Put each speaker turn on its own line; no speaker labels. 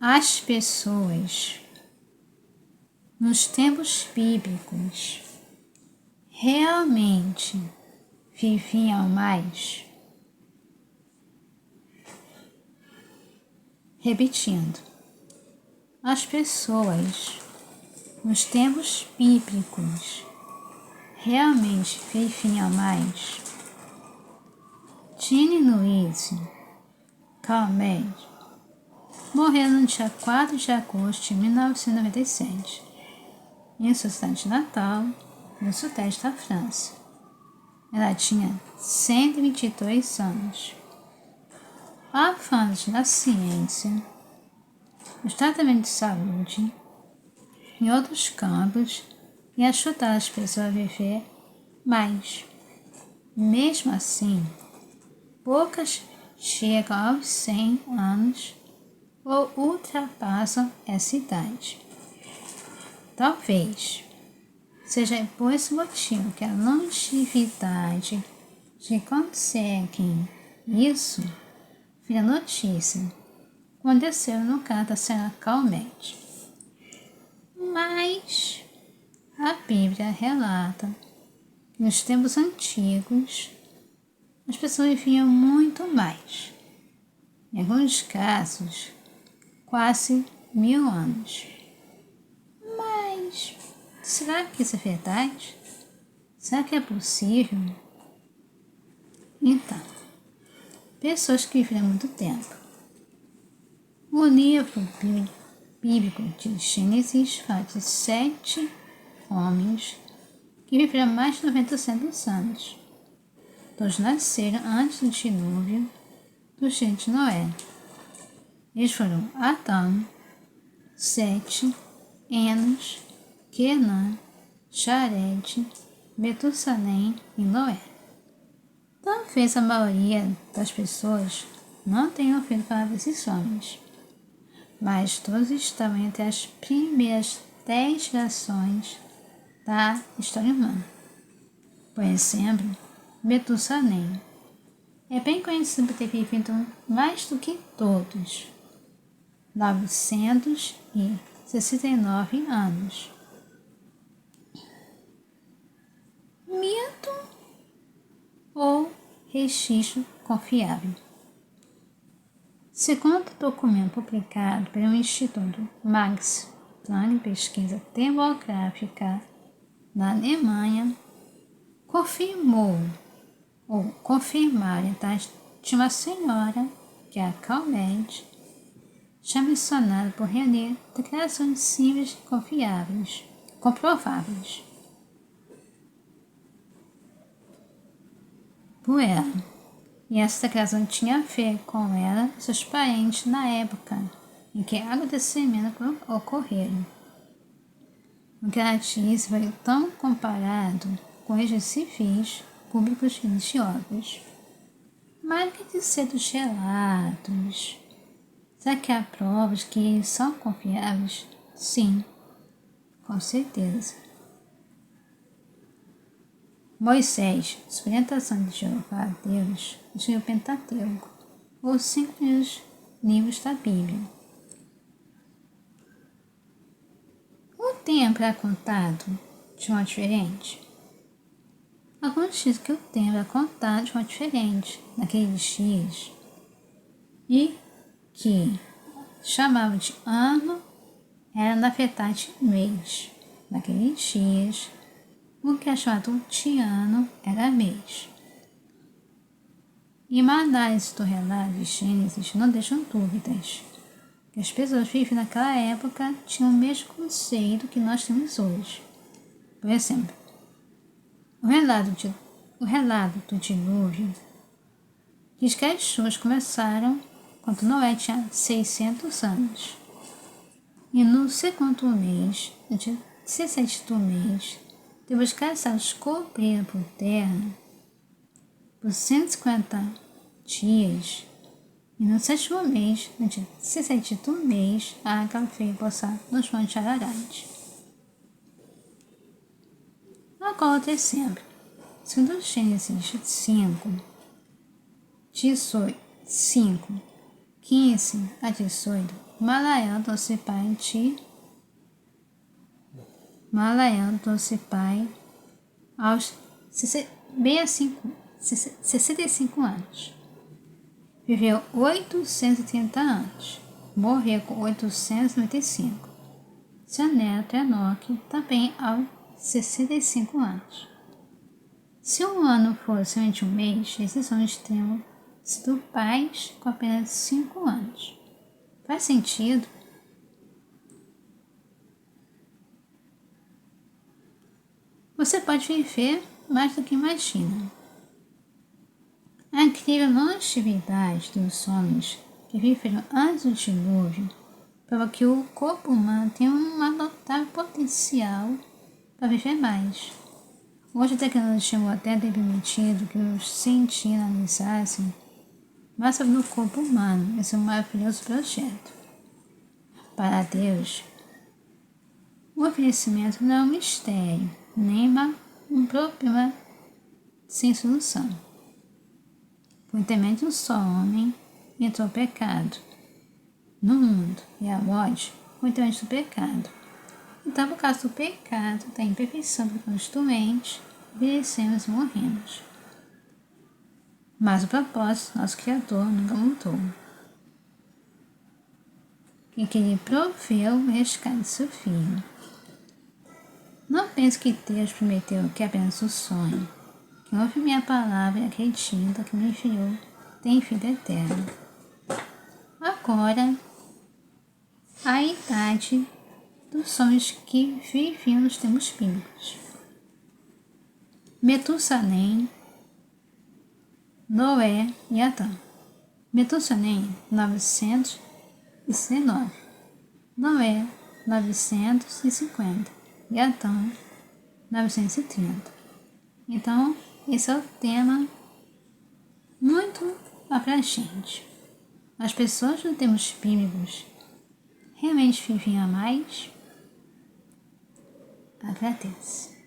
As pessoas, nos tempos bíblicos, realmente viviam mais? Repetindo, as pessoas, nos tempos bíblicos, realmente viviam mais? Jeanne Louise Calment morreu no dia 4 de agosto de 1997, em sua cidade natal, no sudeste da França. Ela tinha 122 anos. Avanços na ciência, no tratamento de saúde, em outros campos, e ajudar as pessoas a viver mais. Mesmo assim, poucas chegam aos 100 anos ou ultrapassam essa idade. Talvez seja por esse motivo que a longevidade de conseguem isso vira notícia. Aconteceu no caso da senhora Calment. Mas a Bíblia relata que nos tempos antigos as pessoas viviam muito mais. Em alguns casos, quase 1000 anos. Mas será que isso é verdade? Será que é possível? Então, pessoas que viveram muito tempo. O livro bíblico de Gênesis fala de 7 homens que viveram mais de 900 anos. Todos nasceram antes do dilúvio do filho de Noé. Eles foram Adão, Sete, Enos, Quenã, Jared, Metusalém e Noé. Talvez a maioria das pessoas não tenham ouvido falar desses homens, mas todos estavam entre as primeiras 10 gerações da história humana. Por exemplo, Metusalém é bem conhecido por ter vivido mais do que todos, 969 anos. Mito ou registro confiável? Segundo o documento publicado pelo Instituto Max Planck Pesquisa Demográfica na Alemanha, confirmaram a idade de uma senhora, que é a Calment, já mencionada por reunir declarações simples e comprováveis por ela. E essa declaração tinha a ver com ela e seus parentes na época em que acontecimentos ocorreram. O que ela disse foi tão comparado com registros civis, públicos e religiosos. Mas o que dizer dos relatos? Será que há provas que eles são confiáveis? Sim, com certeza. Moisés, sob orientação de Jeová Deus, escreveu o Pentateuco, ou 5 primeiros livros da Bíblia. O tempo era contado de modo diferente. Alguns dizem que o tempo era contado de modo diferente naqueles dias e que chamavam de ano era na verdade mês. Naqueles dias, o que é chamado de ano era mês. E uma análise do relato de Gênesis não deixam dúvidas que as pessoas viviam naquela época tinham o mesmo conceito que nós temos hoje. Por exemplo, o relato do dilúvio diz que as chuvas começaram quando Noé tinha 600 anos. E no segundo mês, no dia 17 do mês, depois que as águas cobriram por terra por 150 dias, e no sétimo mês, no dia 17 do mês, a água veio pousar nos montes de Ararat. Agora o dezembro, segundo Gênesis 5, 15 a 18, Malayão trouxe pai Ti. Malayão trouxe pai aos 65 anos. Viveu 830 anos. Morreu com 895. Seu neto Enoque também aos 65 anos. Se um ano fosse somente um mês, esses homens teriam sido pais com apenas 5 anos. Faz sentido? Você pode viver mais do que imagina. A incrível longevidade dos homens que viveram antes do dilúvio prova que o corpo humano tem um notável potencial para viver mais. Hoje a tecnologia chegou até a ter permitido que os cientistas analisassem mais sobre o corpo humano. Esse é um maravilhoso projeto. Para Deus, o envelhecimento não é um mistério, nem um problema sem solução. Por intermédio de um só homem, entrou o pecado no mundo e a morte por intermédio do pecado. Então, por causa do pecado, da imperfeição, ficamos doentes, envelhecemos e morremos. Mas o propósito, nosso Criador, nunca mudou. E que Ele proveu o resgate de seu Filho. Não pense que Deus prometeu que é apenas um sonho. Quem ouve minha palavra e acredita que me enviou tem vida eterna. Agora, a idade dos homens que viviam nos tempos bíblicos. Metusalém, Noé e Adão. Metusalém, 919. Noé, 950. E Adão, 930. Então, esse é o tema muito abrangente. As pessoas nos tempos bíblicos realmente viviam mais? Agradeço.